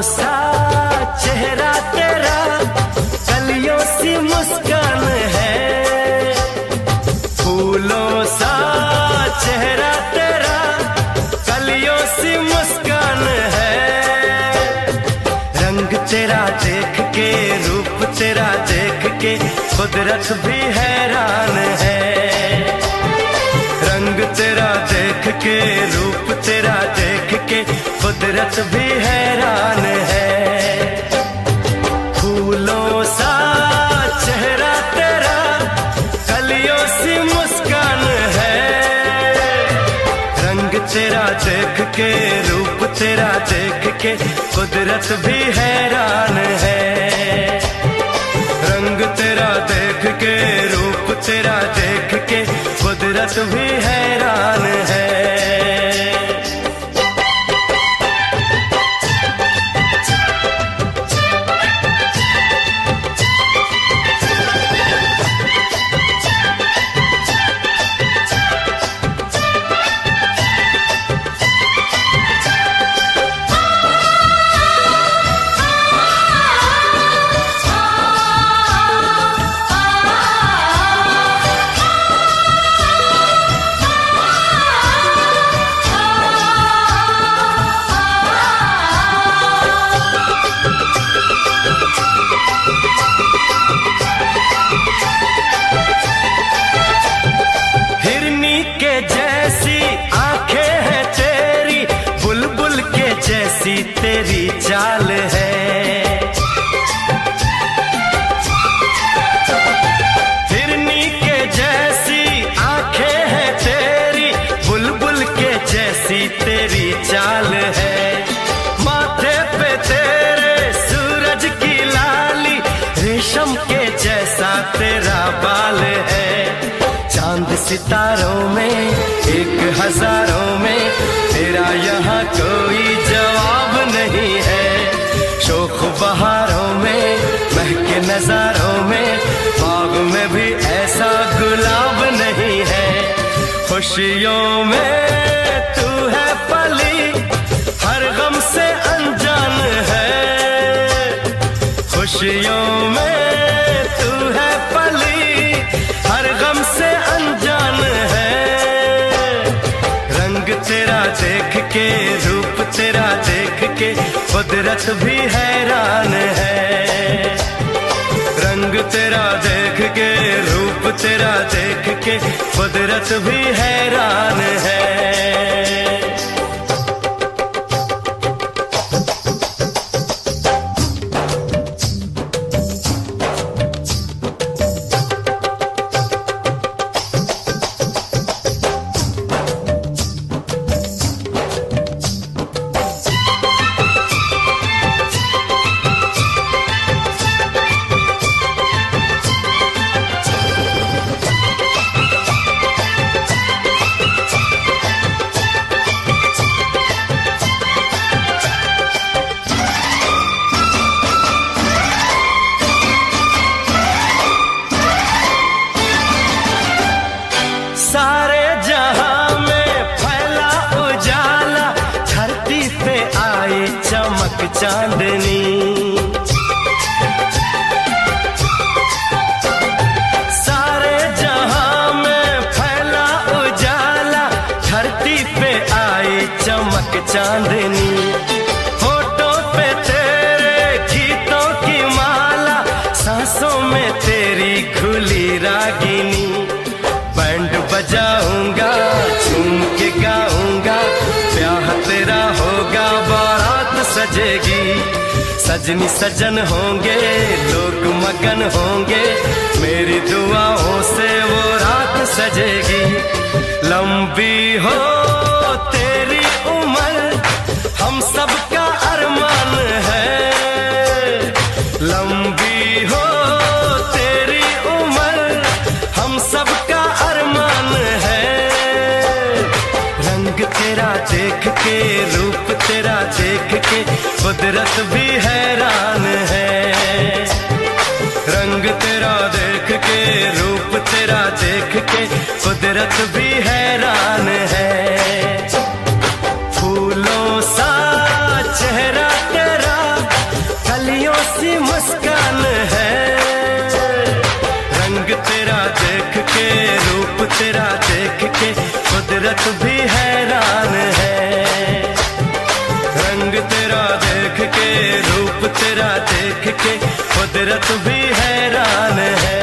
सा चेहरा तेरा, कलियों सी मुस्कान है। फूलों सा चेहरा तेरा, कलियों सी मुस्कान है। रंग तेरा देख के, रूप तेरा देख के, कुदरत भी हैरान है। रंग तेरा देख के, रूप तेरा देख के, कुदरत भी हैरान है। फूलों सा चेहरा तेरा, कलियों सी मुस्कान है। रंग तेरा देख के, रूप तेरा देख के, कुदरत भी हैरान है। रंग तेरा देख के, रूप तेरा देख के, कुदरत भी हैरान है। जैसी तेरी चाल है, हिरनी के जैसी आंखें हैं तेरी, बुलबुल के जैसी तेरी चाल है। माथे पे तेरे सूरज की लाली, रेशम के जैसा तेरा बाल है। चांद सितारों में, एक हजारों में, तेरा यहाँ कोई जवाब नहीं है। शोख बहारों में, महके नजारों में, बाग में भी ऐसा गुलाब नहीं है। खुशियों में तू है पली, हर गम से अनजान है। खुशियों में तू है पली, हर गम से अनजान है। रंग तेरा देख के, रूप तेरा देख के, कुदरत भी हैरान है। रंग तेरा देख के, रूप तेरा देख के, कुदरत भी हैरान है। सारे जहां में फैला उजाला, धरती पे आई चमक चांदनी। सारे जहां में फैला उजाला, धरती पे आई चमक चांदनी। होठों पे तेरे गीतों की माला, सांसों में तेरी खुली रागिनी। बैंड बजाऊंगा, झूम के गाऊंगा, ब्याह तेरा होगा, बारात सजेगी। सजनी सजन होंगे, लोग मगन होंगे, मेरी दुआओं से वो रात सजेगी। लंबी हो तेरी उम्र, हम सबका अरमान है। लंबी हो तेरी उम्र, हम सबका अरमान है। रंग तेरा देख के, रूप तेरा देख के, कुदरत भी हैरान है। रंग तेरा देख के, रूप तेरा देख के, कुदरत भी हैरान है। फूलों सा चेहरा तेरा, रंग तेरा देख के, रूप तेरा देख के कुदरत भी हैरान है। रंग तेरा देख के, रूप तेरा देख के कुदरत भी हैरान है।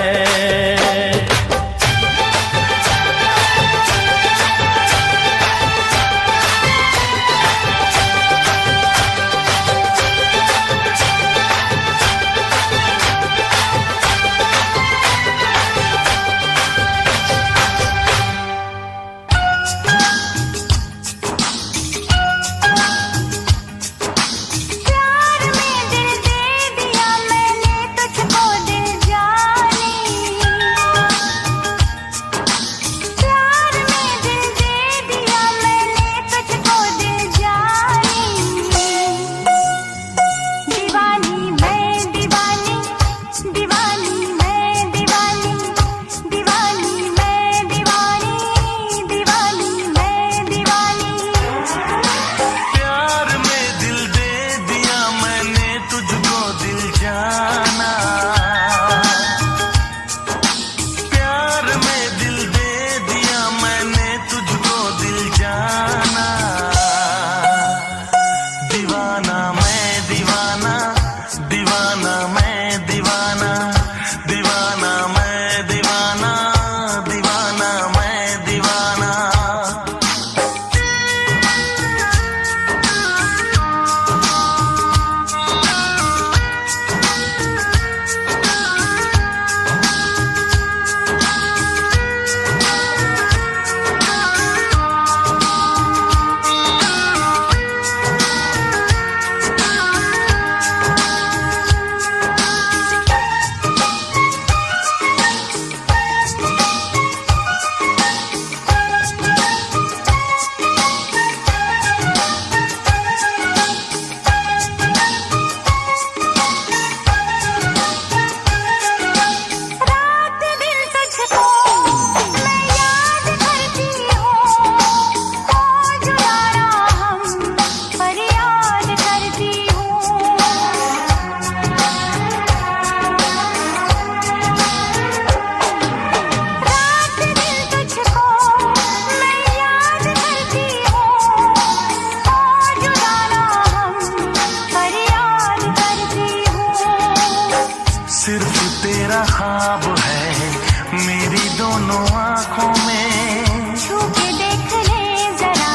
सिर्फ तेरा ख्वाब है मेरी दोनों आँखों में, छू के देख ले जरा,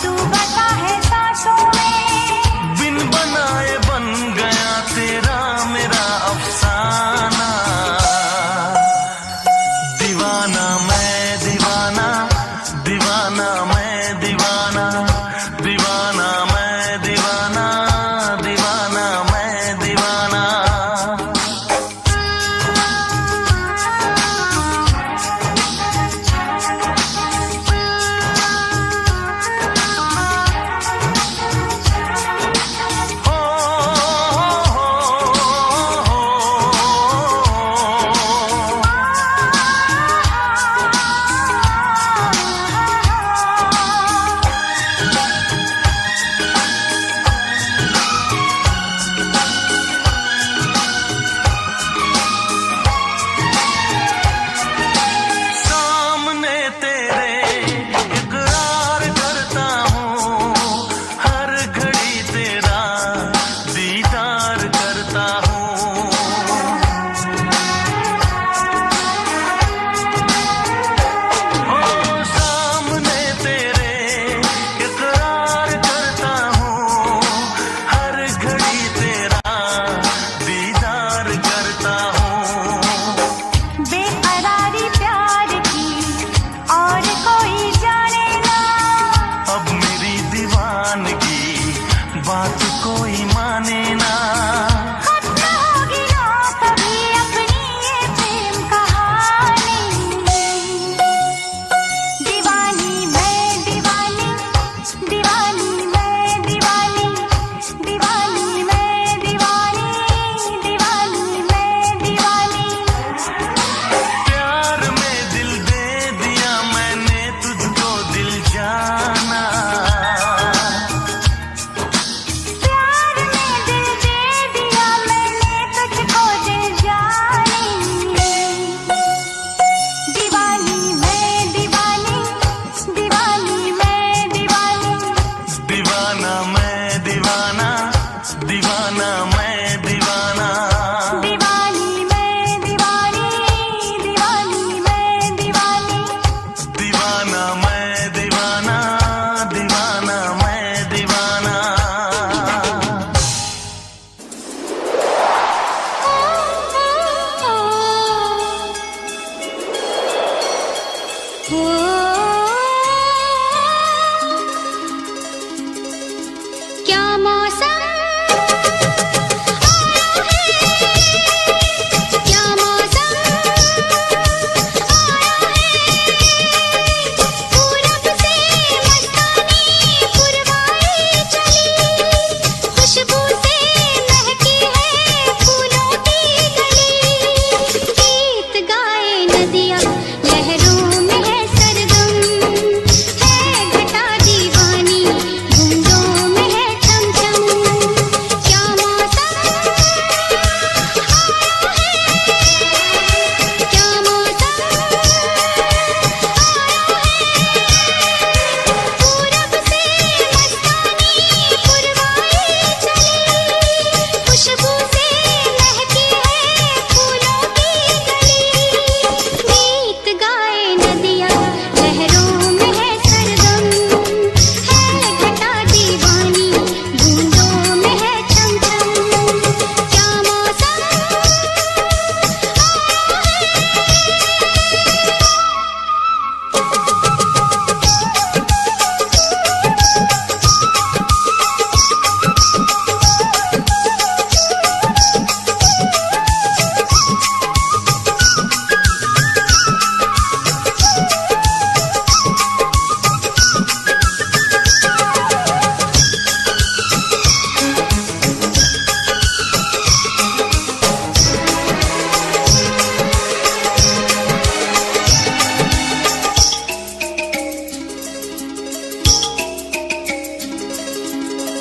तू बता है सांसों में। बिन बनाए बन गया तेरा मेरा अफसाना। दीवाना मैं दीवाना, दीवाना मैं दीवाना, दीवाना मैं दीवाना, दीवाना मैं दीवाना। क्या मौसम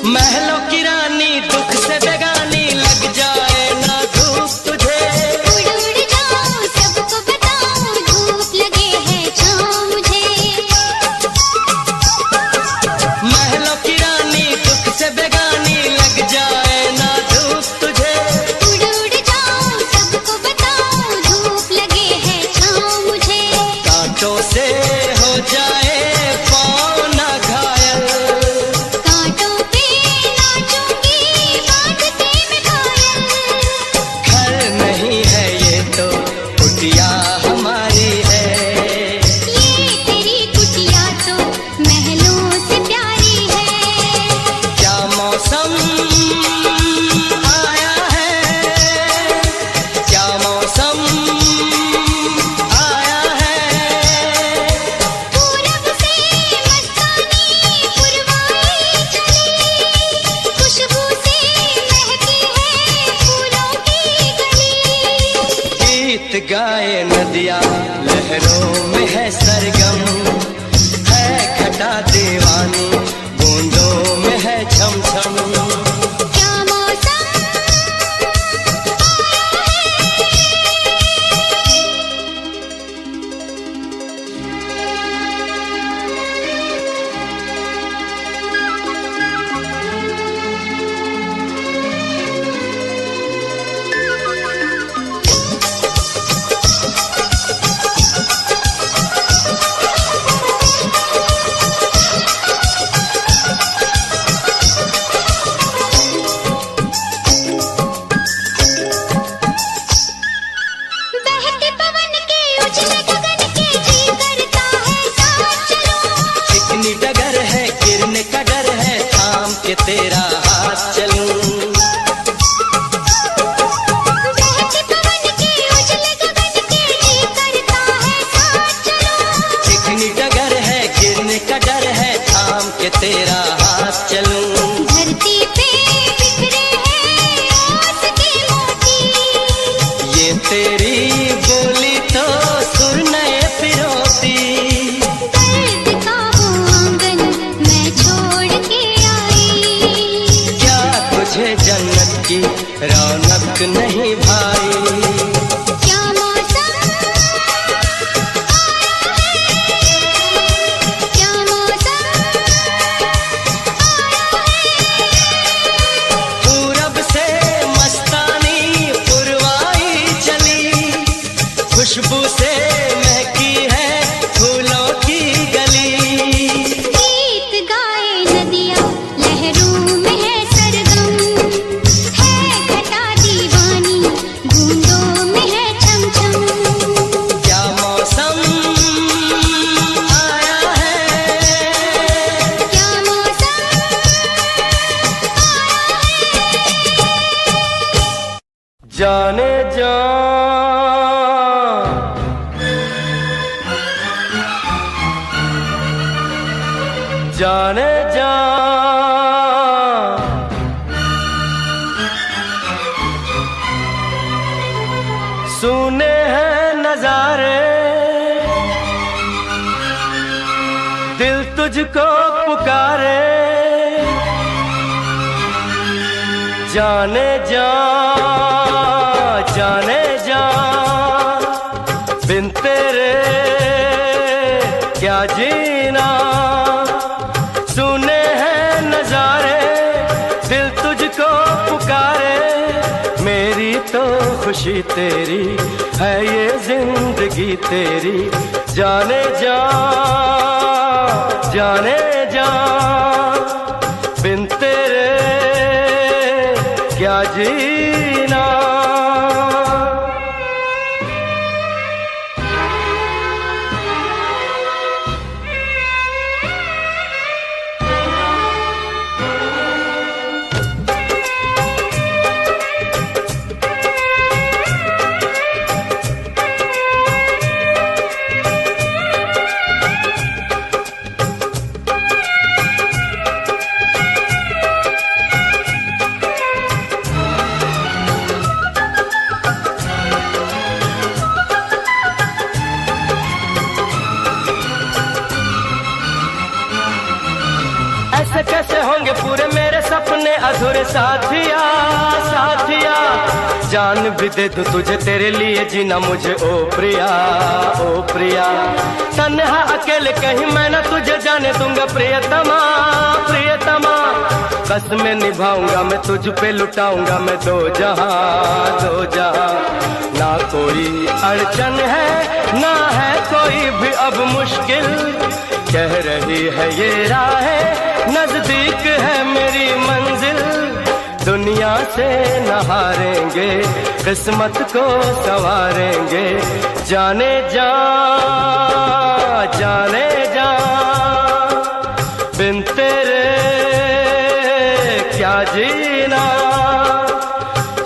महलों की रानी दुख से बेगानी लग जाए ना धूप तुझे। उड़ उड़ जाऊं सबको बताऊं धूप लगे है छाँव मुझे। महलों की रानी दुख से बेगानी लग जाए ना धूप तुझे। उड़ उड़ जाऊं सबको बताऊं धूप लगे है छाँव मुझे। कांटों से हो जाए पाँव ना घायल, कांटों पे नाचूंगी बांध के मैं घायल। घर नहीं है ये तो कुटिया हमारी है। ये तेरी कुटिया तो महलों से प्यारी है। क्या मौसम आया है, क्या मौसम आया है। पूरब से मस्तानी पुरवाई चली, खुशबू से महकी है फूलों की गली। गीत गाए नदिया लहरों में है सरगम, है घटा दीवानी बूंदों में है छम छम। क्या मौसम बहते पवन के उछले गगन के जी करता है साथ चलूं। चिकनी डगर है गिरने का डर है थाम के तेरा हाथ चलूं। बहते पवन के उछले गगन के जी करता है साथ चलूं। चिकनी डगर है गिरने का डर है थाम के तेरा हाथ चलूं। धरती पे बिखरे हैं ओस के मोती। ये तेरी बोली तो सुर नए फिरोती। दर्द का वो आंगन मैं छोड़ के आई। क्या तुझे जन्नत की रौनक नहीं भाई। क्या मौसम क्या मौसम पूरब से मस्तानी पुरवाई चली, खुशबू से महकी है फूलों की गली। गीत गाए नदियाँ लहरों में है सरगम, है घटा दीवानी बूंदों में है छम छम। क्या मौसम जाने जा। सुने हैं नजारे, दिल तुझको पुकारे, जाने जा, जाने जा, बिन तेरे क्या जीना। सुने हैं नजारे, दिल तुझको पुकारे, मेरी तो खुशी तेरी है, ये जिंदगी तेरी, जाने जा, जाने जा, बिन तेरे क्या जीना। ऐसे कैसे होंगे पूरे मेरे सपने अधूरे साथिया, साथिया, जान भी दे दूं तुझे तेरे लिए जीना मुझे ओ प्रिया, ओ प्रिया। तन्हा अकेले कहीं मैं ना तुझे जाने दूंगा प्रियतमा, प्रियतमा। कसमें निभाऊंगा मैं तुझ पे लुटाऊंगा मैं दो जहां, दो जहां। ना कोई अड़चन है ना है कोई भी अब मुश्किल, कह रही है ये राहें नजदीक है मेरी मंजिल। दुनिया से न हारेंगे किस्मत को संवारेंगे, जाने जा, जाने जा, बिन तेरे क्या जीना।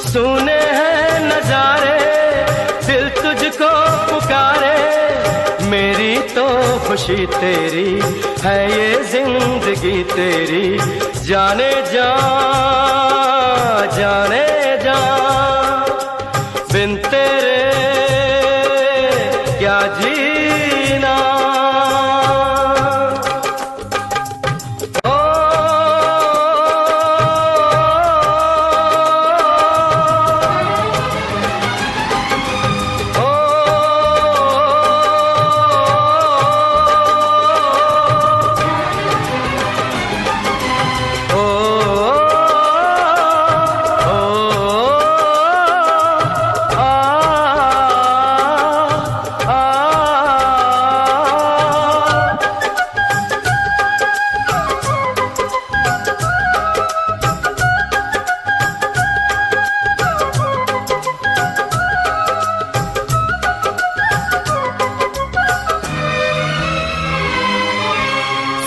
सुने हैं नजारे, दिल तुझको पुकारे, मेरी तो खुशी तेरी है, ये जिंदगी तेरी, जाने जा, जाने जा, बिन तेरे क्या जीना।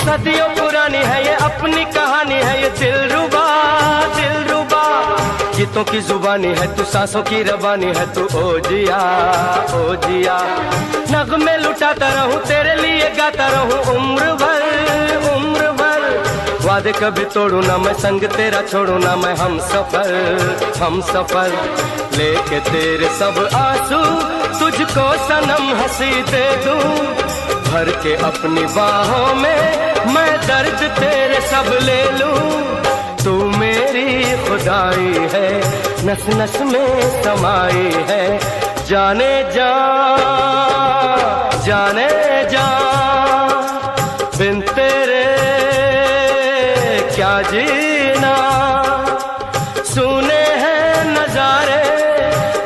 सदियों पुरानी है ये अपनी कहानी है, ये दिलरुबा, दिलरुबा। गीतों की जुबानी है तू, सांसों की रवानी है तू, ओ जिया, ओ जिया। नगमे लुटाता रहूं तेरे लिए गाता रहूं उम्र भर, उम्र भर। वादे कभी तोड़ू ना मैं, संग तेरा छोड़ू ना मैं, हम सफर, हम सफर। लेके तेरे सब आंसू तुझको सनम हंसी दे दूं, भर के अपनी बाहों में मैं दर्द तेरे सब ले लूं। तू मेरी खुदाई है, नस नस में समाई है, जाने जा, जाने जा, बिन तेरे क्या जीना। सुने हैं नजारे,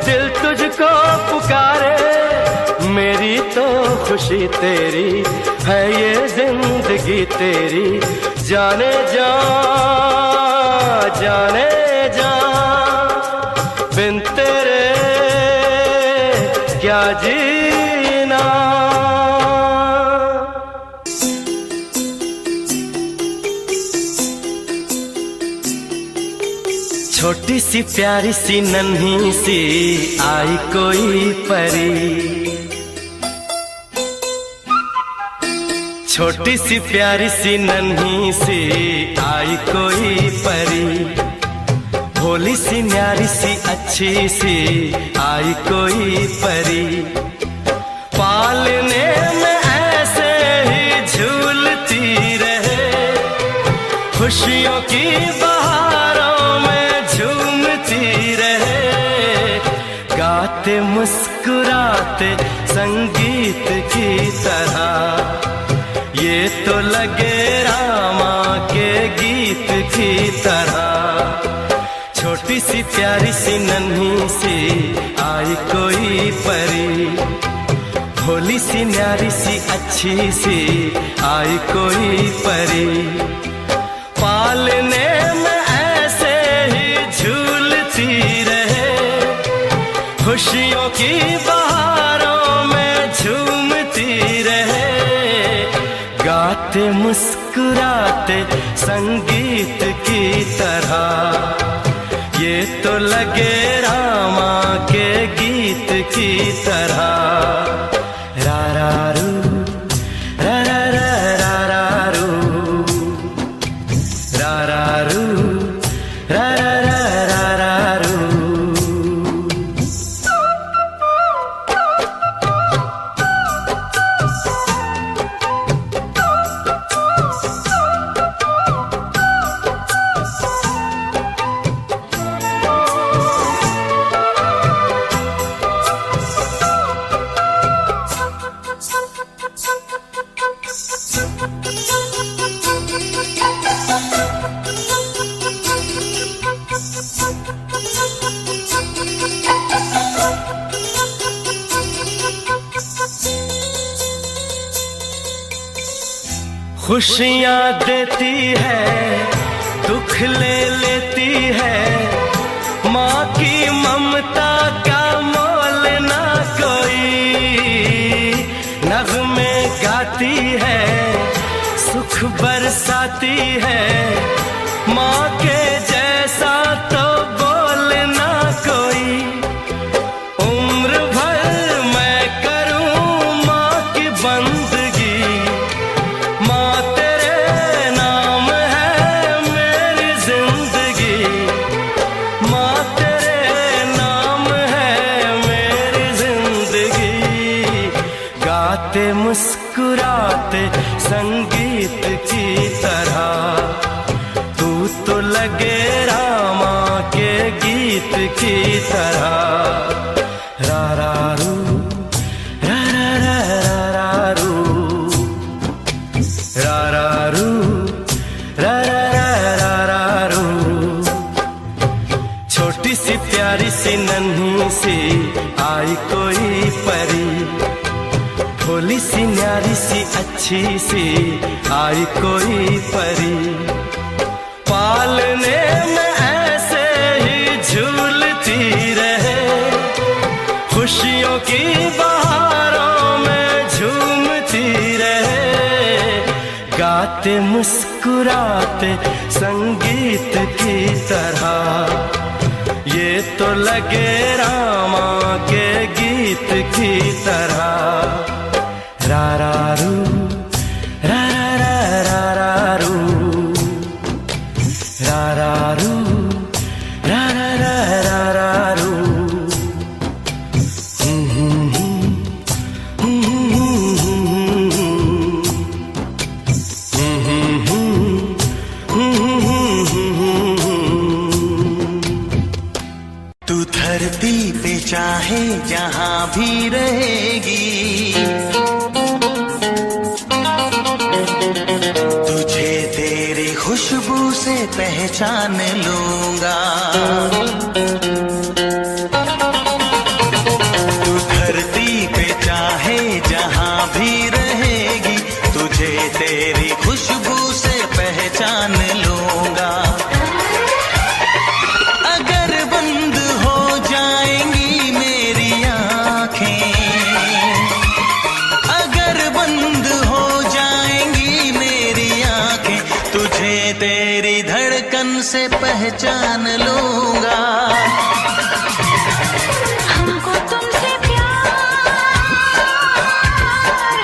दिल तुझको पुकारे, मेरी तो खुशी तेरी है, ये जिंदगी तेरी, जाने जा, जाने जा, बिन तेरे क्या जीना। छोटी सी प्यारी सी नन्ही सी आई कोई परी, छोटी सी प्यारी सी नन्ही सी आई कोई परी, भोली सी न्यारी सी अच्छी सी आई कोई परी। पालने में ऐसे ही झूलती रहे, खुशियों की बहारों में झूमती रहे। गाते मुस्कुराते संगीत की तरह, ये तो लगे रामा के गीत की तरह। छोटी सी प्यारी सी नन्ही सी आई कोई परी, भोली सी न्यारी सी अच्छी सी आई कोई परी। पालने में ऐसे ही झूलती रहे, खुशियों की बहारों में झूमती रहे। गाते मुस्कुराते संगीत की तरह, ये तो लगे रामा के गीत की तरह। रा रा रू, रा रा रा रा रा रू, रा रा रू, रा रा रा रा रा रू। खुशियाँ देती है, दुख ले लेती है, माँ की ममता का मोल ना कोई। नग़्मे गाती है, सुख बरसाती है, माँ के जैसा तो बोल ना कोई। उम्र भर मैं करूँ माँ की बंदगी, गाते मुस्कुराते संगीत की तरह, तू तो लगे रामा के गीत की तरह। रा रा रू, रा रा रा रा रा रू, रा रा रू, रा रा रा रा रा रू। छोटी सी प्यारी सी नन्ही सी आई कोई परी, भोली सी न्यारी सी अच्छी सी आई कोई परी। पालने में ऐसे ही झूलती रहे, खुशियों की बहारों में झूमती रहे। गाते मुस्कुराते संगीत की तरह, ये तो लगे रामा के गीत की तरह। रा रा रू, रा रा रा रा रू, रा रा रू, रा रा रा रा रू। तू धरती पे चाहे जहाँ भी रहेगी, खुशबू से पहचान लूंगा। तू धरती पे चाहे जहाँ भी रहेगी, तुझे तेरी खुशबू से पहचान लूंगा। अगर बंद हो जाएंगी मेरी आँखें, अगर बंद हो जाएंगी मेरी आँखें, तुझे तेरी धड़कन से पहचान लूंगा। हमको तुमसे प्यार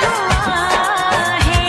हुआ है,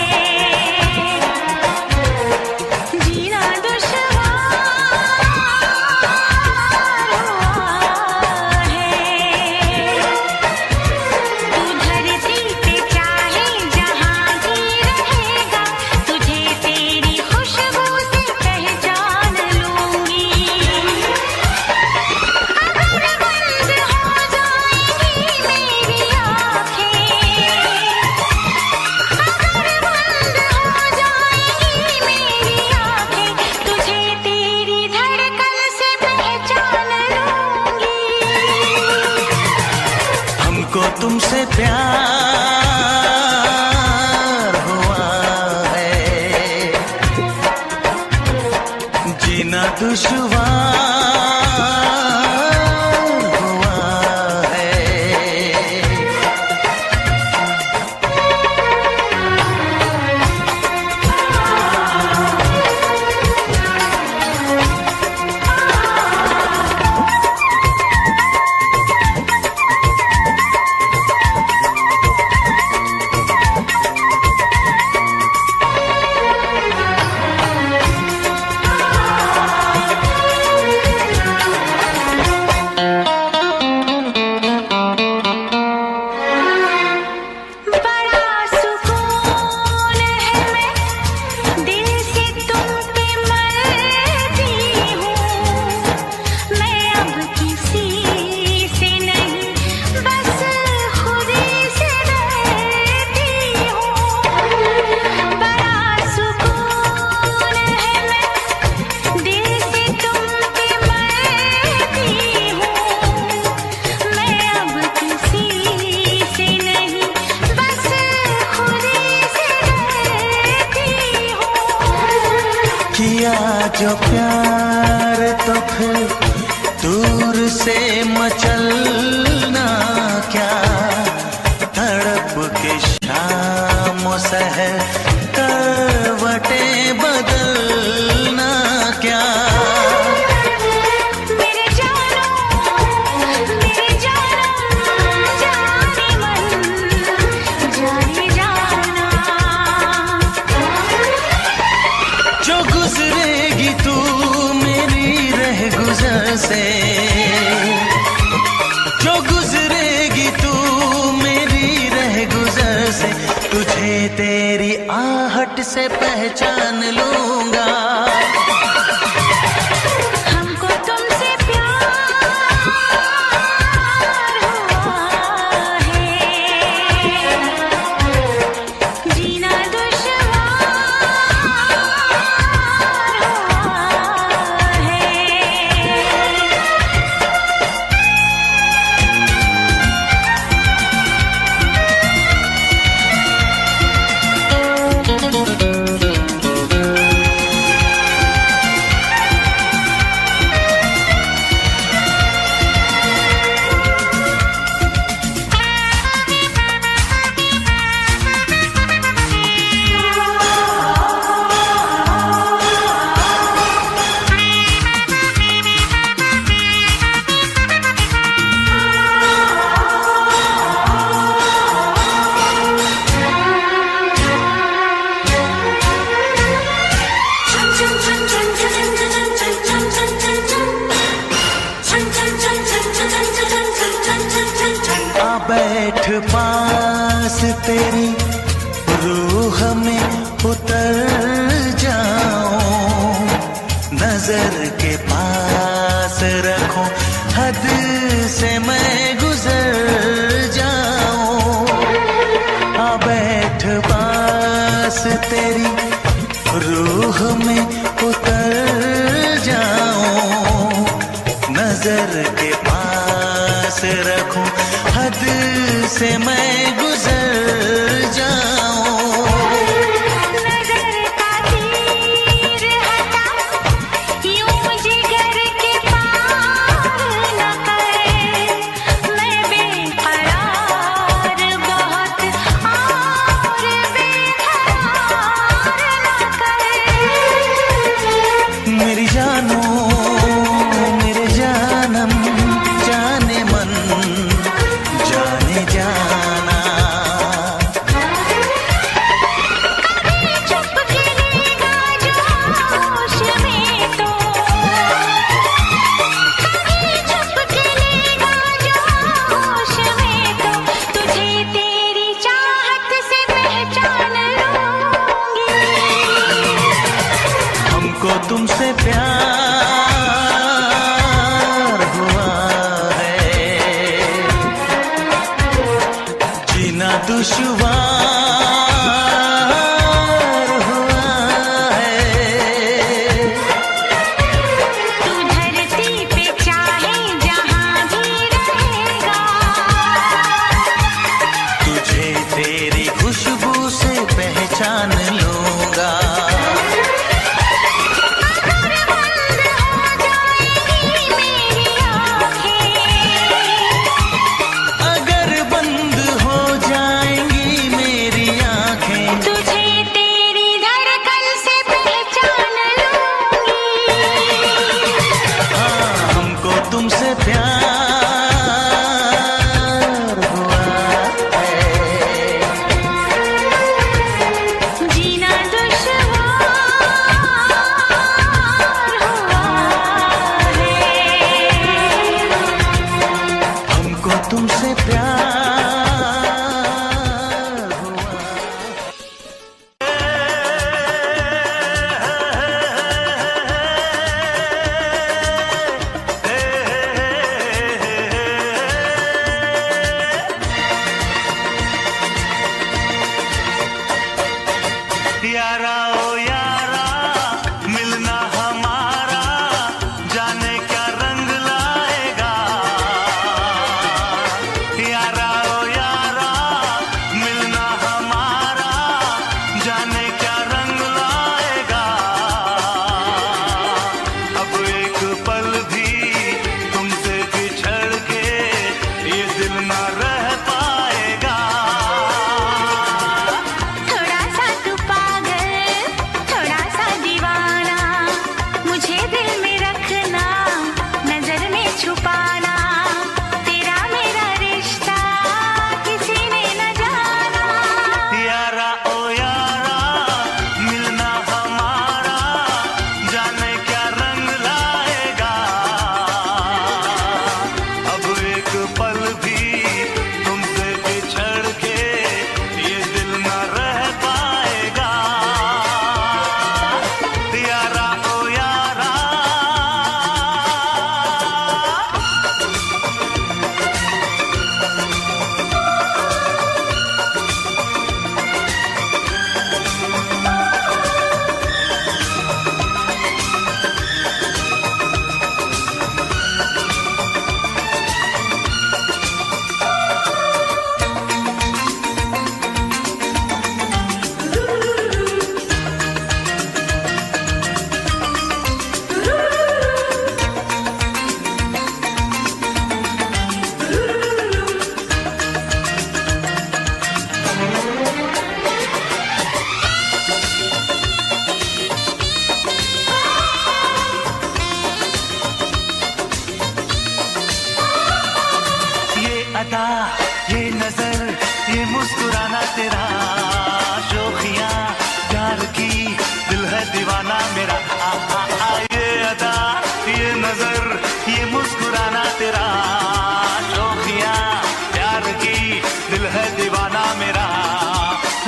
प्यार हुआ है, जीना दुश्वार हुआ है। बड़ा सुकून है, मैं दिल से तुम पे मरती हूँ। मैं अब किसी से नहीं, बस खुद से डरती हूँ। बड़ा सुकून है, मैं दिल से तुम पे मरती हूँ। मैं अब किसी से नहीं, बस खुद से डरती हूँ। किया जो प्यार तो फिर दूर से मचलना क्या, तड़प के शाम सहर करवटें बदलना क्या। मेरे जानो जाने मन जाने जाना। जो गुजरेगी तू मेरी रह गुजर से, जो गुजरेगी तू मेरी रह गुजर से, तुझे तेरी आहट से पहचान लूंगा। हमको तुमसे प्यार हुआ है, जीना दुश्वार हुआ है। आ बैठ पास तेरी रूह में उतर जाऊं, नजर के पास रखूं, हद से मैं गुजर जाऊं। आ बैठ पास तेरी रूह में उतर जाऊं, नजर के पास रखूं, हद से मैं गुजर जाऊं। नजर का तीर हटा, यूं जिगर के पार न कर। मैं बेकरार बहुत और बेकरार न कर। मेरी जानो मेरे जानम जाने मन जाने जाना। कभी चुप गिरेगा जोश में तो, कभी चुप गिरेगा जोश में तो, तुझे तेरी चाहत से पहचान लूंगी। हमको तुमसे प्यार हुआ है, जीना दुश्वार हुआ है। तू धरती पे चाहे जहां भी रहेगा,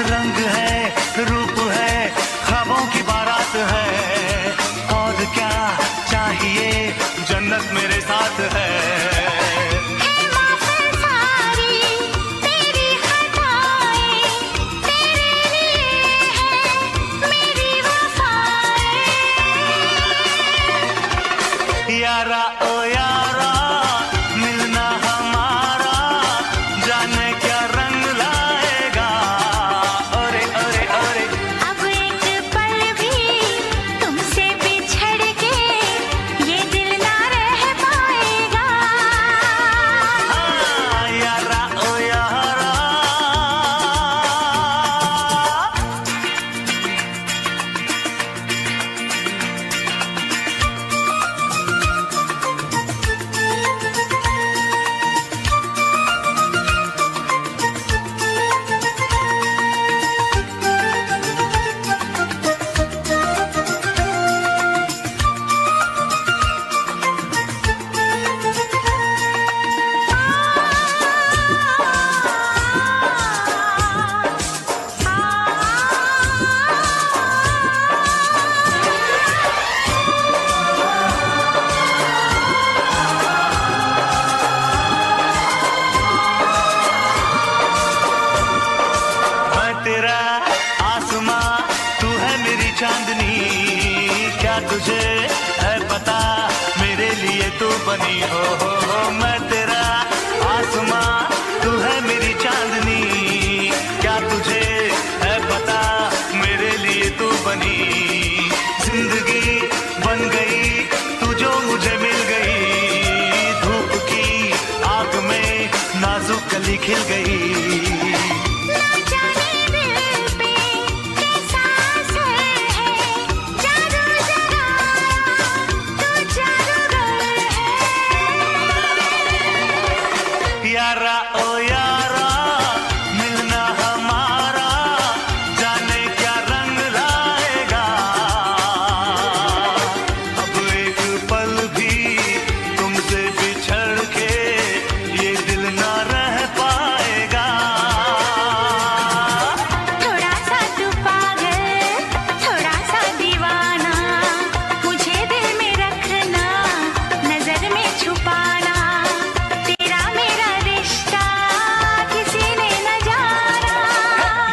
रंग है, रूप है, ख्वाबों की बारात है। और क्या चाहिए, जन्नत मेरे साथ है। है माफ़ सारी तेरी खताएं, तेरे लिए है मेरी वफ़ाएं। यारा ओ यारा, मिलना हमारा जाने क्या रंग लाएगा। ओरे ओरे ओरे, अब एक पल भी तुमसे बिछड़ के ये दिल ना रह पाएगा। हाँ, यारा ओ यारा। मैं तेरा आसमां, तू है मेरी चांदनी। क्या तुझे है पता, मेरे लिए तू बनी हो। मैं तेरा आसमां, तू है मेरी चांदनी। क्या तुझे है पता, मेरे लिए तू बनी। जिंदगी बन गई तू जो मुझे मिल गई। धूप की आग में नाजुक कली खिल गई। ना जाने दिल पे कैसा असर है, जादू जगाया तू जादूगर है। यारा ओ यारा, मिलना हमारा जाने क्या रंग लाएगा। अब एक पल भी तुमसे बिछड़ के ये दिल ना रह पाएगा। थोड़ा सा तू पागल, थोड़ा सा दीवाना, मुझे दिल में रखना, नजर में छुपाना। तेरा मेरा रिश्ता किसी ने न जाना।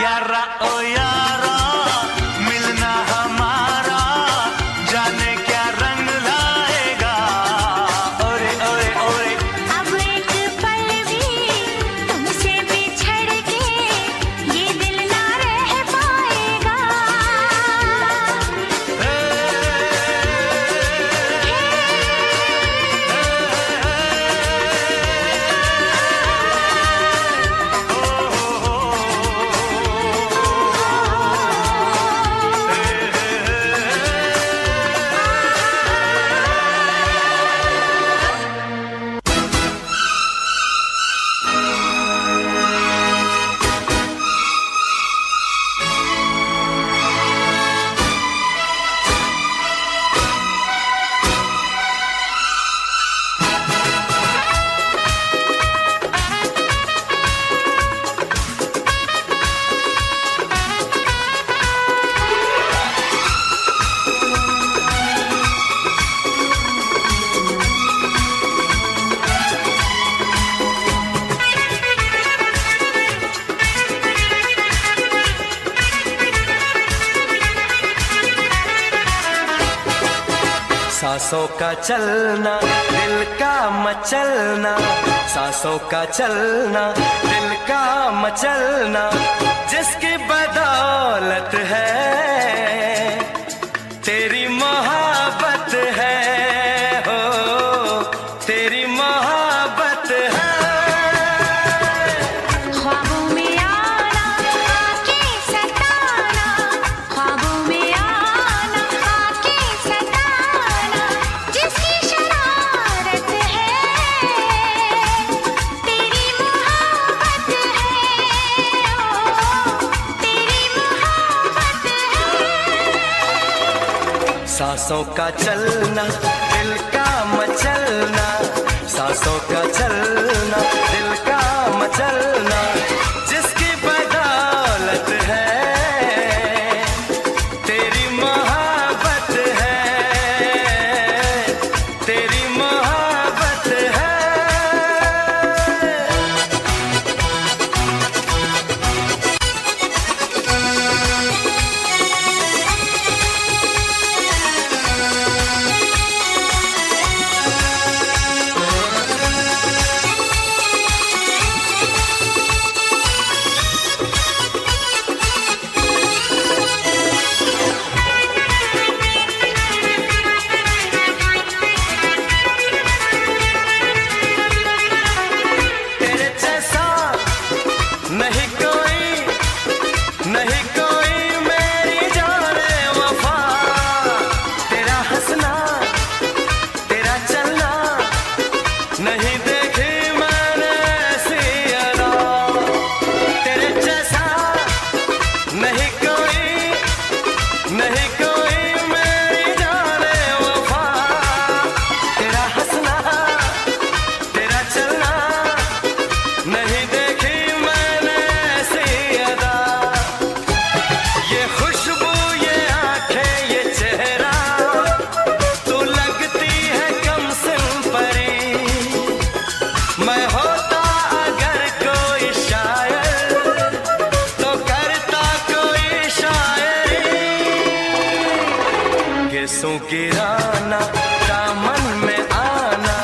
यारा ओ यारा, मिलना हमारा जाने क्या रंग लाएगा। ओरे ओरे ओरे, अब एक पल भी तुमसे बिछड़ के ये दिल ना रह पाएगा। सांसों का चलना, दिल का मचलना, सांसों का चलना, दिल का मचलना, जिसकी बदौलत है तेरी मोहब्बत है। हो तेरी मोहब्बत है। ख्वाबों में आना, आके सताना, ख्वाबों में आना, आके सताना, जिसकी शरारत है तेरी मोहब्बत है। ओ तेरी मोहब्बत है। सांसों का चलना, दिल का मचलना, सांसों का चलना, दिल का मचलना, जिसकी बदौलत है नहीं कोई मेरी जाने वफा, तेरा हंसना तेरा चलना नहीं देखी मैंने ऐसी अदा, तेरे जैसा नहीं कोई मेरी जाने वफा, तेरा हंसना तेरा चलना नहीं देखी मैंने ऐसी अदा, ये खुशबू ये आंखें ये चेहरा, तू लगती है कम सिम परी, मैं होता अगर कोई शायर तो करता कोई शायरी, गेसों गिराना दामन में आना,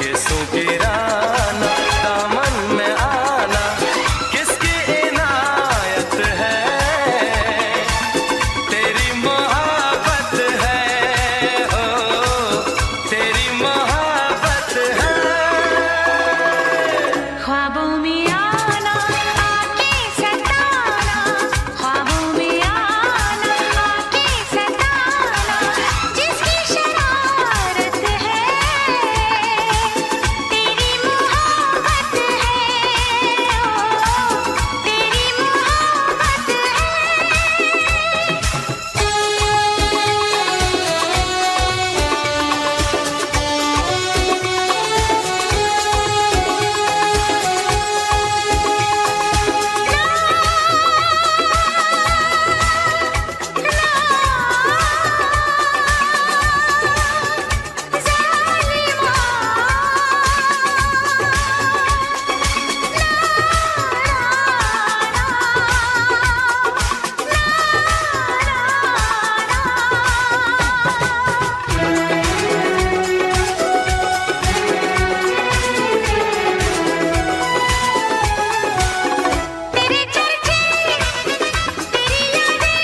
गेसों गिराना दामन में आना, किसकी इनायत है, तेरी मोहब्बत है, हो तेरी मोहब्बत है। ख्वाबों में आना आके सताना, ख्वाबों में आना आके सताना, जिसकी शरारत है तेरी मोहब्बत है, ओ तेरी मोहब्बत है। तेरे चर्चे तेरी यादें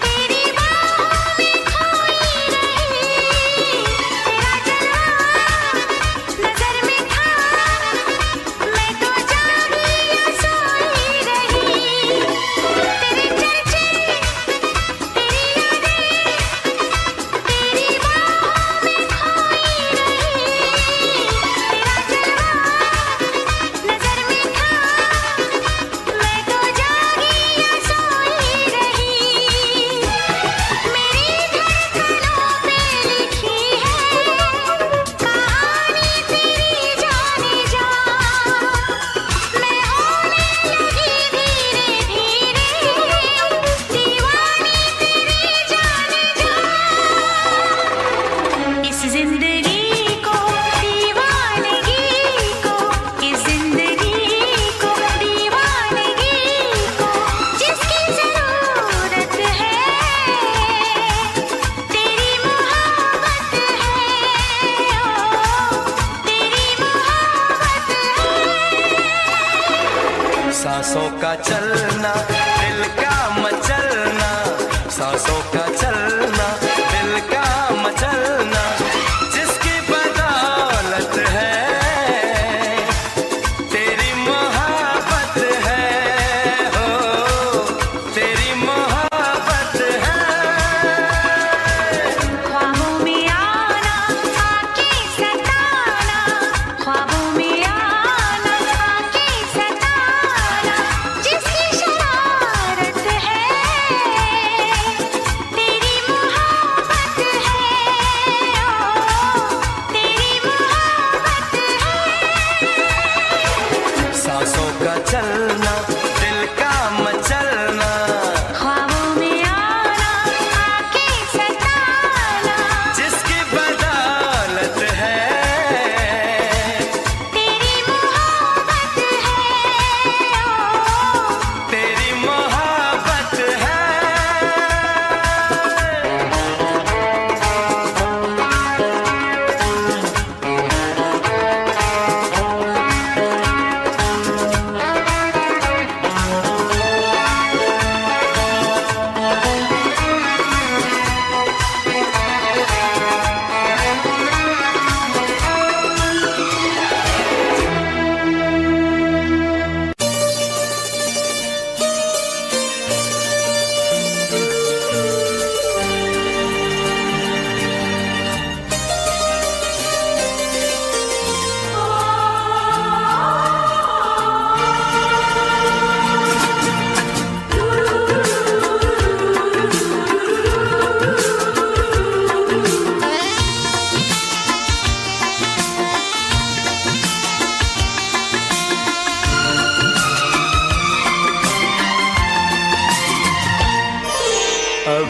तेरी बाहों में खोई रही, तेरा जलवा नजर में था, मैं तो जागी या सोई रही, तेरे चर्चे तेरी यादें तेरी बाहों में खोई रही, तेरा जलवा नजर में था, मैं तो जागी या सोई रही, मेरी धड़कनों पे लिखी है कहानी तेरी जाने जा, मैं होने लगी धीरे धीरे दीवानी तेरी जाने जा, इस जिंदगी को दीवानगी को, इस जिंदगी को दीवानगी को, जिसकी जरूरत है तेरी मोहब्बत है, ओ तेरी मोहब्बत है। सांसों का चलना दिल का मचलना, सांसों का चलना दिल का मचलना, जिसकी बदौलत है तेरी मोहब्बत है, हो तेरी मोहब्बत है। ख्वाबों में आना आके सताना, ख्वाबों में आना आके सताना, जिसकी शरारत है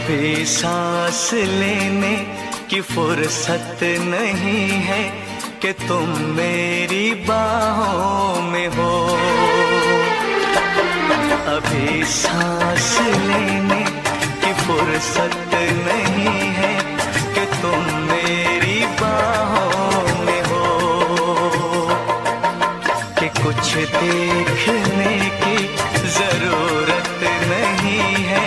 अभी सांस लेने की फुर्सत नहीं है कि तुम मेरी बाहों में हो। अभी सांस लेने की फुर्सत नहीं है कि तुम मेरी बाहों में हो। कि कुछ देखने की जरूरत नहीं है,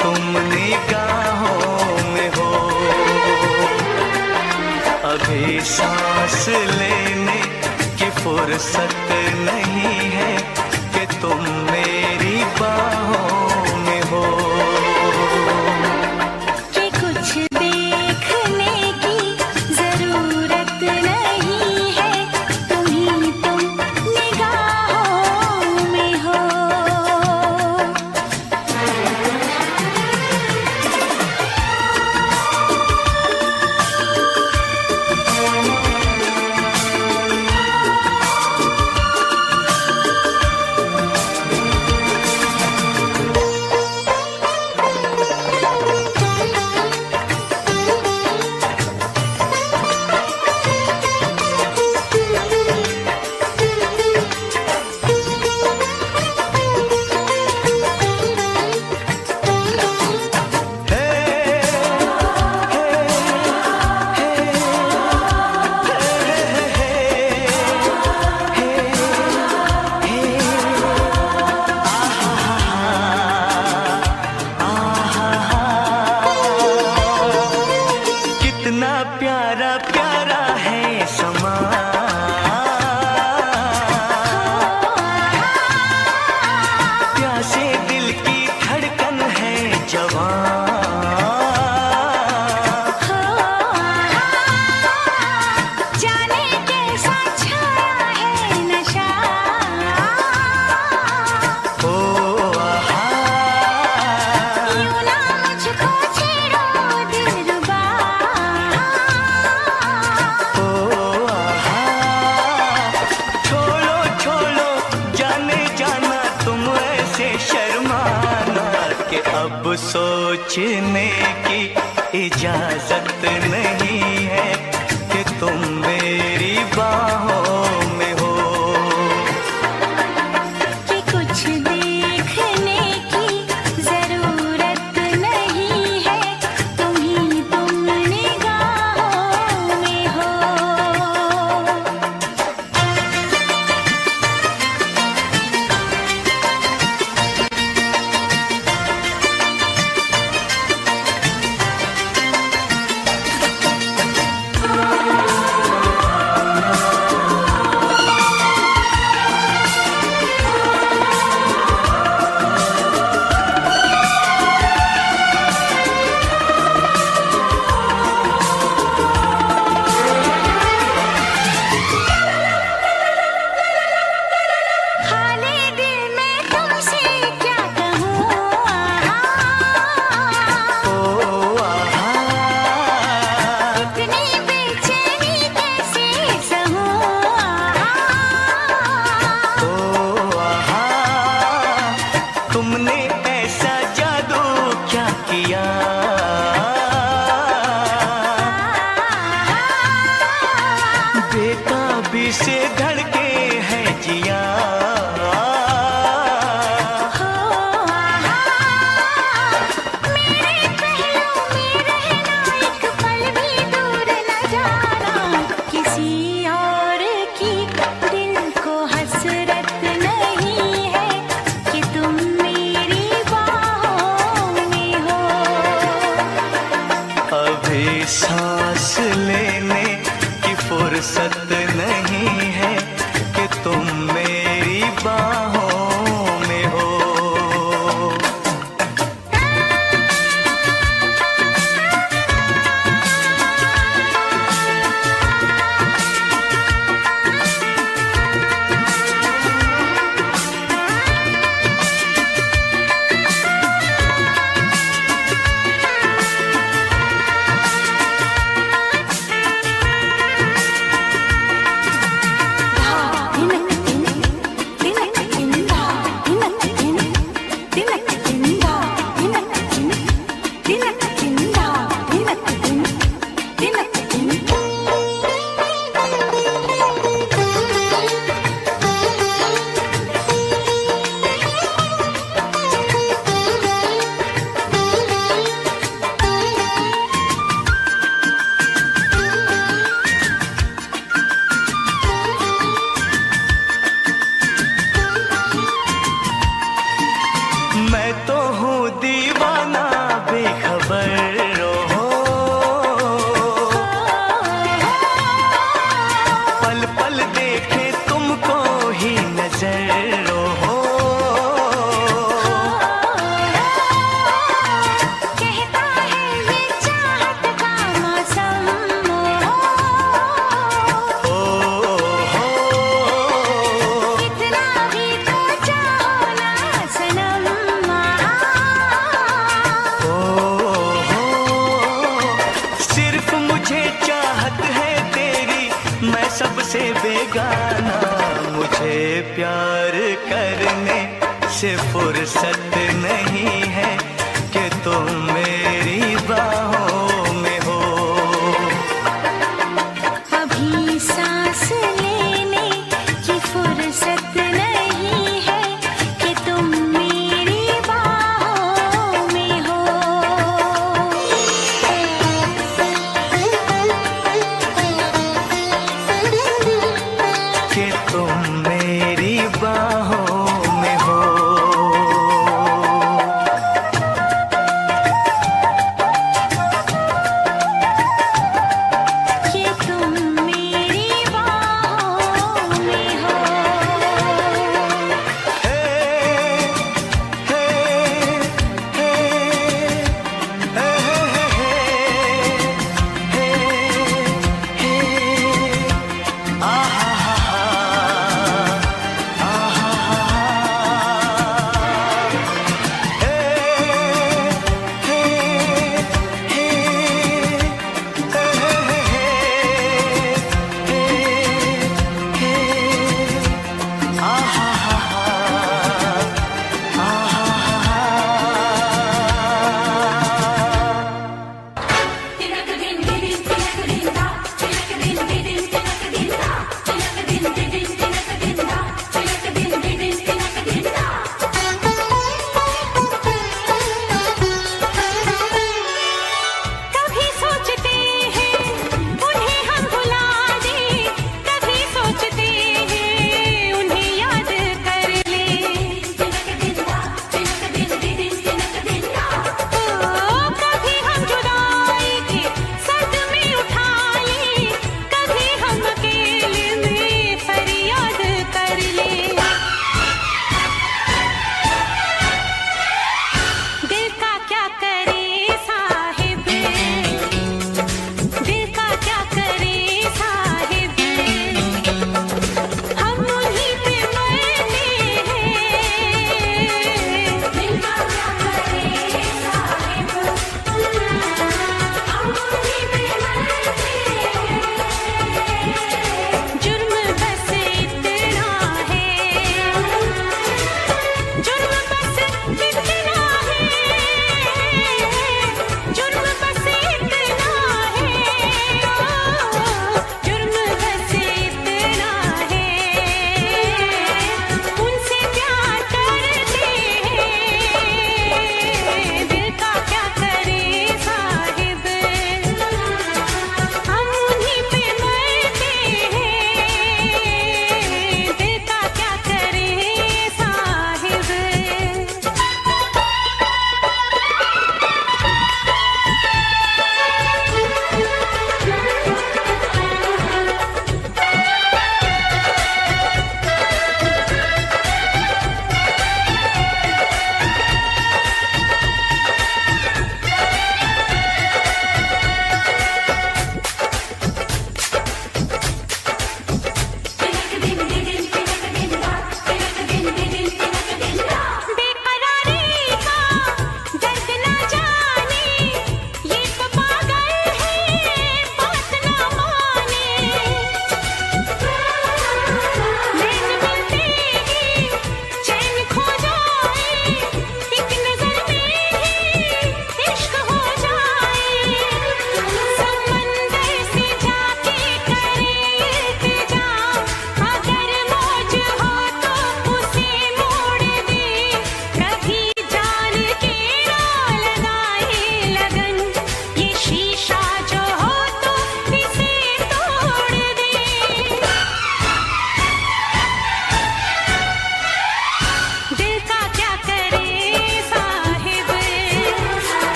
तुम निगाहों में हो। अभी सांस लेने की फुर्सत नहीं है कि तुम मेरी बाहों में हो। कि कुछ देखने की जरूरत नहीं है, तुम निगाहों में हो। कितना प्यारा प्यारा है समा, प्यासे दिल की धड़कन है जवां। जाने कैसा छाया है नशा, ओ आहा, यूं ना मुझको छेड़ो दिलरुबा। ओ आहा, छोड़ो छोड़ो जाने जाना तुम ऐसे शर्माना कि अब सोचने की इजाजत नहीं है कि तुम मेरी बाहों में हो। कि कुछ देखने की जरूरत नहीं है, तुम निगाहों में हो। हाले दिल में तुमसे क्या कहूँ, ओ आहा, इतनी बेचैनी कैसे सहूँ। ओ आहा, तुमने ऐसा जादू क्या किया। बेताबी से धड़के है जिया। मेरे पहलू में रहना, एक पल भी दूर न जाना। किसी और की दिल को हसरत नहीं है कि तुम मेरी फुर्सत नहीं है कि तुम मेरी बाहों में हो। अभी सांस लेने की फुर्सत नहीं है कि तुम मेरी बाहों में हो। कि तुम मेरी बाहों में हो।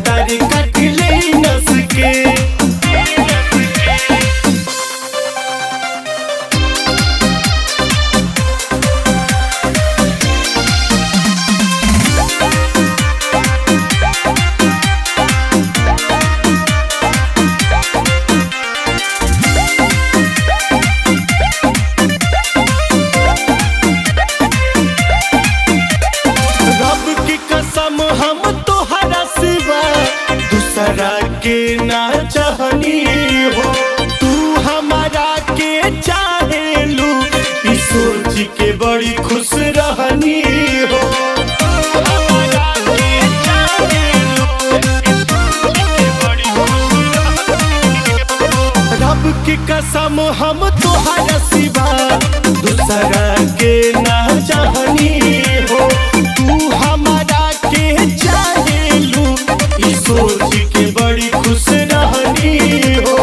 तारी कट ले नस के। हम तोहरा सिवा दूसरा के ना चाहनी हो, तू हमारा के चाहेलू ई सोच के बड़ी खुश रहनी हो। रब की कसम हम तोहरा सिवा दूसरा के ना चाहनी हो, तू हमारा चाहेलू ई सोच के बड़ी खुश रहनी हो।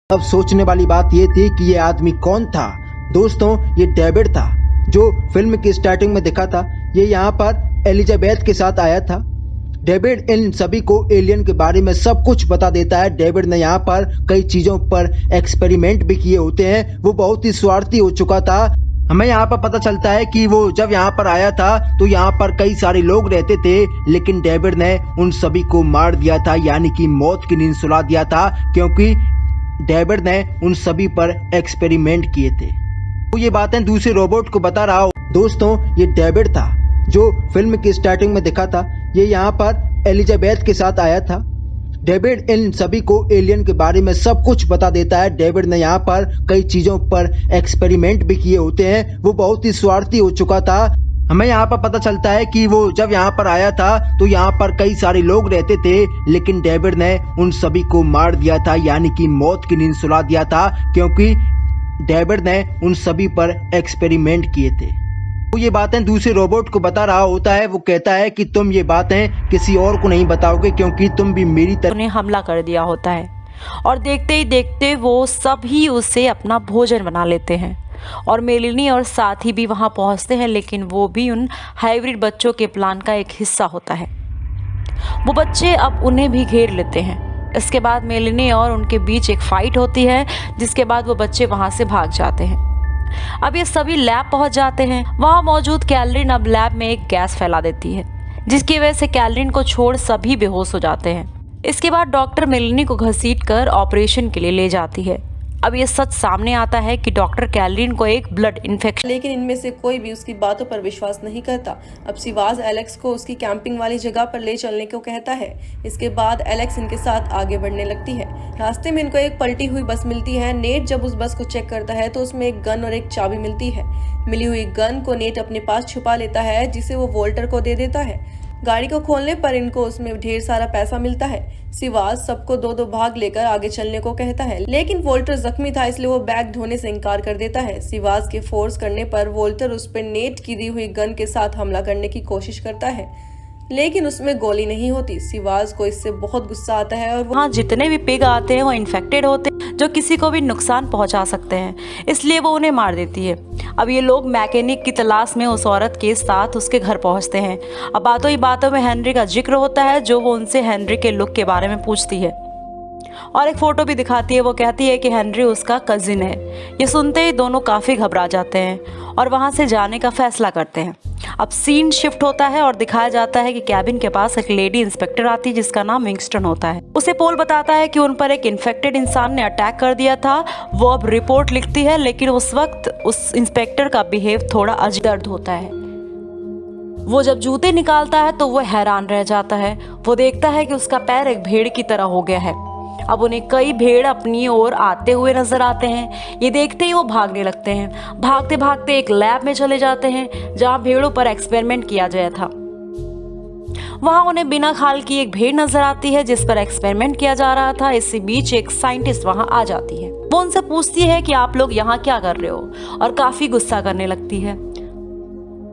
अब सोचने वाली बात ये थी कि ये आदमी कौन था। दोस्तों, ये डेविड था जो फिल्म की स्टार्टिंग में दिखा था। ये यहाँ पर एलिजाबेथ के साथ आया था। डेविड इन सभी को एलियन के बारे में सब कुछ बता देता है। डेविड ने यहाँ पर कई चीजों पर एक्सपेरिमेंट भी किए होते हैं। वो बहुत ही स्वार्थी हो चुका था। हमें यहाँ पर पता चलता है कि वो जब यहाँ पर आया था तो यहाँ पर कई सारे लोग रहते थे, लेकिन डेविड ने उन सभी को मार दिया था, यानी कि मौत की नींद सुला दिया था, क्योंकि डेविड ने उन सभी पर एक्सपेरिमेंट किए थे। तो ये बातें दूसरे रोबोट को बता रहा हो। दोस्तों, ये डेविड था जो फिल्म की स्टार्टिंग में दिखा था। ये यहाँ पर एलिजाबेथ के साथ आया था। डेविड इन सभी को एलियन के बारे में सब कुछ बता देता है। डेविड ने यहाँ पर कई चीजों पर एक्सपेरिमेंट भी किए होते हैं। वो बहुत ही स्वार्थी हो चुका था। हमें यहाँ पर पता चलता है कि वो जब यहाँ पर आया था तो यहाँ पर कई सारे लोग रहते थे, लेकिन डेविड ने उन सभी को मार दिया था, यानी कि मौत की नींद सुला दिया था, क्योंकि डेविड ने उन सभी पर एक्सपेरिमेंट किए थे। वो ये बातें दूसरे रोबोट को बता रहा होता है। वो कहता है कि तुम ये बातें किसी और को नहीं बताओगे, क्योंकि तुम भी मेरी तरह। उन्हें हमला कर दिया होता है और देखते ही देखते वो सब ही उसे अपना भोजन बना लेते हैं और मेलिनी और साथी भी वहां पहुंचते हैं, लेकिन वो भी उन हाइब्रिड बच्चों के प्लान का एक हिस्सा होता है। वो बच्चे अब उन्हें भी घेर लेते हैं। इसके बाद मेलिनी और उनके बीच एक फाइट होती है, जिसके बाद वो बच्चे वहां से भाग जाते हैं। अब ये सभी लैब पहुंच जाते हैं। वहां मौजूद कैलरिन अब लैब में एक गैस फैला देती है, जिसकी वजह से कैलरिन को छोड़ सभी बेहोश हो जाते हैं। इसके बाद डॉक्टर मेलिनी को घसीटकर ऑपरेशन के लिए ले जाती है। अब ये सच सामने आता है कि डॉक्टर कैलरिन को एक ब्लड इन्फेक्शन। लेकिन इनमें से कोई भी उसकी बातों पर विश्वास नहीं करता। अब सिवाज एलेक्स को उसकी कैंपिंग वाली जगह पर ले चलने को कहता है। इसके बाद एलेक्स इनके साथ आगे बढ़ने लगती है। रास्ते में इनको एक पलटी हुई बस मिलती है। नेट जब उस बस को चेक करता है तो उसमें एक गन और एक चाबी मिलती है। मिली हुई गन को नेट अपने पास छुपा लेता है, जिसे वो वोल्टर को दे देता है। गाड़ी को खोलने पर इनको उसमें ढेर सारा पैसा मिलता है। सिवाज सबको दो दो भाग लेकर आगे चलने को कहता है, लेकिन वोल्टर जख्मी था, इसलिए वो बैग ढोने से इनकार कर देता है। सिवाज के फोर्स करने पर वोल्टर उस पर नेट की दी हुई गन के साथ हमला करने की कोशिश करता है, लेकिन उसमें गोली नहीं होती। सिवाज को इससे बहुत गुस्सा आता है और वहाँ जितने भी पिग आते हैं वो इन्फेक्टेड होते हैं, जो किसी को भी नुकसान पहुंचा सकते हैं, इसलिए वो उन्हें मार देती है। अब ये लोग मैकेनिक की तलाश में उस औरत के साथ उसके घर पहुंचते हैं। अब बातों ही बातों में हेनरी का जिक्र होता है, जो वो उनसे हेनरी के लुक के बारे में पूछती है और एक फोटो भी दिखाती है। वो कहती है कि हेनरी उसका कजिन है। ये सुनते ही दोनों काफ़ी घबरा जाते हैं और वहाँ से जाने का फैसला करते हैं। अब सीन शिफ्ट होता है और दिखाया जाता है कि कैबिन के पास एक लेडी इंस्पेक्टर आती है, जिसका नाम विंगस्टन होता है। उसे पोल बताता है कि उन पर एक इन्फेक्टेड इंसान ने अटैक कर दिया था। वो अब रिपोर्ट लिखती है, लेकिन उस वक्त उस इंस्पेक्टर का बिहेव थोड़ा अजीब दर्द होता है। वो जब जूते निकालता है तो वो हैरान रह जाता है। वो देखता है कि उसका पैर एक भेड़ की तरह हो गया है। अब उन्हें कई भेड़ अपनी ओर आते हुए नजर आते हैं। ये देखते ही वो भागने लगते हैं। भागते भागते एक लैब में चले जाते हैं, जहाँ भेड़ों पर एक्सपेरिमेंट किया गया था। वहाँ उन्हें बिना खाल की एक भेड़ नजर आती है, जिस पर एक्सपेरिमेंट किया जा रहा था। इसी बीच एक साइंटिस्ट वहाँ आ जाती है। वो उनसे पूछती है कि आप लोग यहाँ क्या कर रहे हो, और काफी गुस्सा करने लगती है।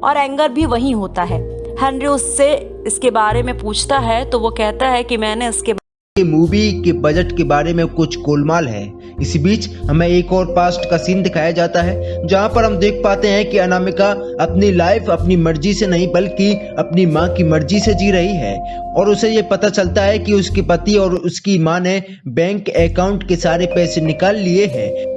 और एंगर भी वहीं होता है। हेनरी उससे इसके बारे में पूछता है तो वो कहता है कि मैंने इसके ये मूवी के बजट के बारे में कुछ गोलमाल है। इसी बीच हमें एक और पास्ट का सीन दिखाया जाता है जहां पर हम देख पाते हैं कि अनामिका अपनी लाइफ अपनी मर्जी से नहीं बल्कि अपनी मां की मर्जी से जी रही है और उसे ये पता चलता है कि उसके पति और उसकी मां ने बैंक अकाउंट के सारे पैसे निकाल लिए हैं।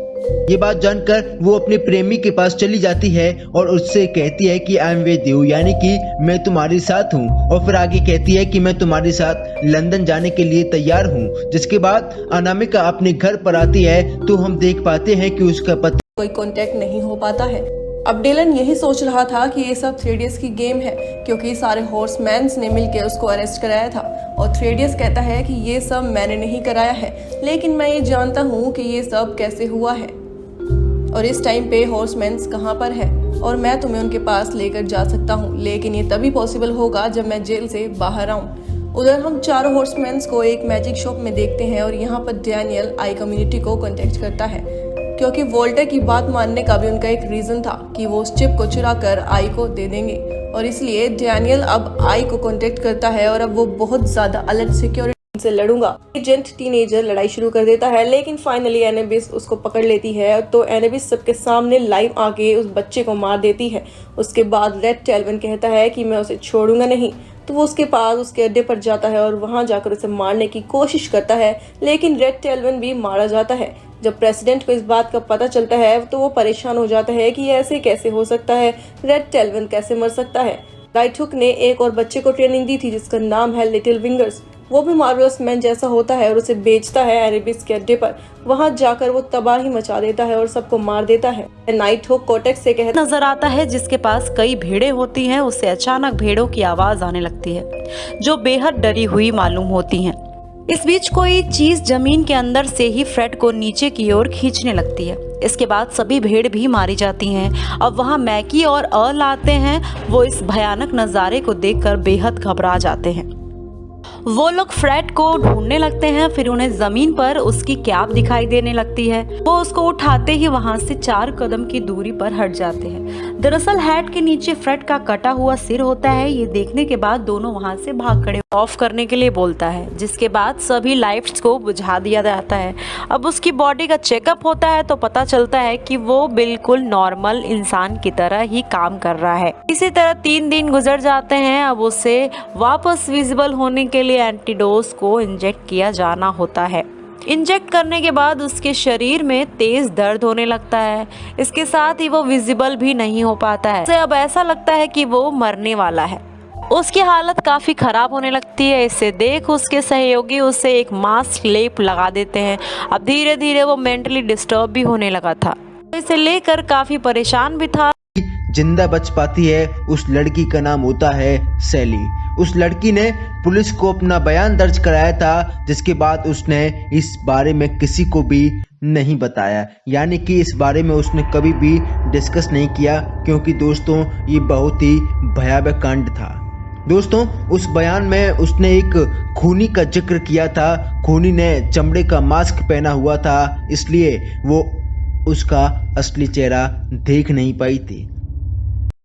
ये बात जानकर वो अपने प्रेमी के पास चली जाती है और उससे कहती है कि आई एम विद यू, यानी कि मैं तुम्हारे साथ हूँ, और फिर आगे कहती है कि मैं तुम्हारे साथ लंदन जाने के लिए तैयार हूँ। जिसके बाद अनामिका अपने घर पर आती है तो हम देख पाते हैं कि उसका पति कोई कांटेक्ट नहीं हो पाता है। अब डिलन यही सोच रहा था कि ये सब थ्रेडियस की गेम है क्योंकि सारे हॉर्समैन्स ने मिलकर उसको अरेस्ट कराया था और थ्रेडियस कहता है कि ये सब मैंने नहीं कराया है, लेकिन मैं ये जानता हूँ कि ये सब कैसे हुआ है और इस टाइम पे हॉर्समैन्स कहाँ पर है और मैं तुम्हें उनके पास लेकर जा सकता हूँ, लेकिन ये तभी पॉसिबल होगा जब मैं जेल से बाहर आऊँ। उधर हम चारों हॉर्समैन्स को एक मैजिक शॉप में देखते हैं और यहाँ पर डैनियल आई कम्युनिटी को कॉन्टेक्ट करता है क्योंकि वोल्टर की बात मानने का भी उनका एक रीजन था कि वो उस चिप को चुरा कर आई को दे देंगे और इसलिए डैनियल अब आई को कांटेक्ट करता है और अब वो बहुत ज्यादा अलर्ट सिक्योरिटी से लड़ूंगा। एजेंट टीनेजर लड़ाई शुरू कर देता है लेकिन फाइनली एनेबिस उसको पकड़ लेती है तो एनेबिस सबके सामने लाइव आके उस बच्चे को मार देती है। उसके बाद रेड टेल्विन कहता है कि मैं उसे छोड़ूंगा नहीं, तो वो उसके पास उसके अड्डे पर जाता है और वहां जाकर उसे मारने की कोशिश करता है, लेकिन रेड टेल्विन भी मारा जाता है। जब प्रेसिडेंट को इस बात का पता चलता है तो वो परेशान हो जाता है कि ऐसे कैसे हो सकता है, रेड टेल्विन कैसे मर सकता है। राइट हुक ने एक और बच्चे को ट्रेनिंग दी थी जिसका नाम है लिटिल विंगर्स। वो भी मार्वलस मैन जैसा होता है और उसे बेचता है एनेबिस के अड्डे पर। वहां जाकर वो तबाही मचा देता है और सबको मार देता है। नाइट हुक कोटेक्स से कहता नजर आता है जिसके पास कई भेड़ें होती हैं। उससे अचानक भेड़ों की आवाज आने लगती है जो बेहद डरी हुई मालूम होती हैं। इस बीच कोई चीज जमीन के अंदर से ही फ्रेड को नीचे की ओर खींचने लगती है। इसके बाद सभी भेड़ भी मारी जाती हैं। अब वहां मैकी और अर्ल आते हैं। वो इस भयानक नज़ारे को देखकर बेहद घबरा जाते हैं। वो लोग फ्रेड को ढूंढने लगते हैं, फिर उन्हें जमीन पर उसकी कैप दिखाई देने लगती है। वो उसको उठाते ही वहां से 4 कदम की दूरी पर हट जाते हैं। दरअसल हैट के नीचे फ्रेड का कटा हुआ सिर होता है। ये देखने के बाद दोनों वहां से भाग खड़े ऑफ करने के लिए बोलता है, जिसके बाद सभी लाइट्स को बुझा दिया जाता है। अब उसकी बॉडी का चेकअप होता है तो पता चलता है कि वो बिल्कुल नॉर्मल इंसान की तरह ही काम कर रहा है। इसी तरह 3 दिन गुजर जाते हैं। अब उसे वापस विजिबल होने के लिए एंटीडोस को इंजेक्ट किया जाना होता है। इंजेक्ट करने के बाद उसके शरीर में तेज दर्द होने लगता है। इसके साथ ही वो विजिबल भी नहीं हो पाता है। उसे अब ऐसा लगता है कि वो मरने वाला है। उसकी हालत काफी खराब होने लगती है। इसे देख उसके सहयोगी उसे एक मास्क लेप लगा देते हैं। अब धीरे धीरे वो मेंटली डिस्टर्ब भी होने लगा था। इसे लेकर काफी परेशान भी था। जिंदा बच पाती है उस लड़की का नाम होता है सैली। उस लड़की ने पुलिस को अपना बयान दर्ज कराया था, जिसके बाद उसने इस बारे में किसी को भी नहीं बताया, यानी कि इस बारे में उसने कभी भी डिस्कस नहीं किया, क्योंकि दोस्तों ये बहुत ही भयावह कांड था। दोस्तों उस बयान में उसने एक खूनी का जिक्र किया था। खूनी ने चमड़े का मास्क पहना हुआ था, इसलिए वो उसका असली चेहरा देख नहीं पाई थी।